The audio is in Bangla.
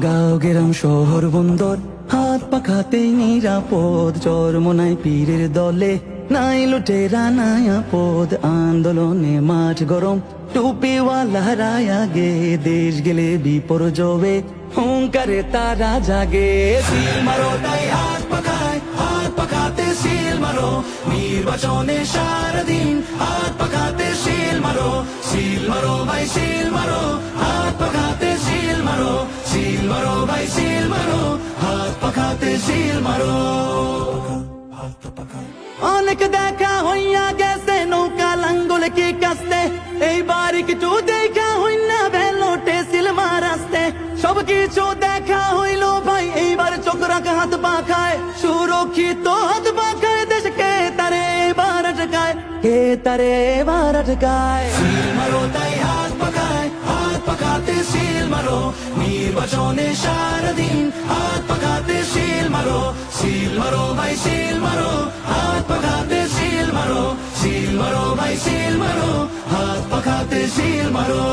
গাঁও গ্রাম শহর বন্দর হাত পাখাতেই নিরাপদ, চরমোনাই পীরের দলে নাই লুটেরা নাই আপদ। আন্দোলনে মাঠ গরম টুপিওয়ালা রায়া গে, দেশ গেলে বিপর্যয়ে হুঙ্কারে তারা জাগে। সিল মারো তাই হাত পাখাতে সিল মারো, নির্বাচনে সারাদিন হাত পাখাতে সিল মারো। সিল মারো ভাই সিল মারো, হাত পাখাতে সিল মারো। সিল মারো ভাই সিল মারো, হাত পাখাতে সিল মারো। অনেক দেখা হইয়া গেছে নৌকা লাঙ্গল কি কাস্তে, এইবার কিছু দেখা হইনা ভেলোটে সিল মারাস্তে। সবকিছু দেখা হইল ভাই এইবার চোখ রাখা হাত পাখায়, সুরক্ষিত হাত পাখায় দেশকে তারে এবার আটকায়, কে তারে এবার আটকায়। সিল মারো তাই হাত পাখাতে সিল মারো, নির্বাচনে সারাদিন হাত পাখাতে সিল মারো। সিল মারো ভাই সিল মারো, হাত পাখাতে সিল মারো। সিল মারো ভাই সিল মারো, হাত পাখাতে সিল মারো।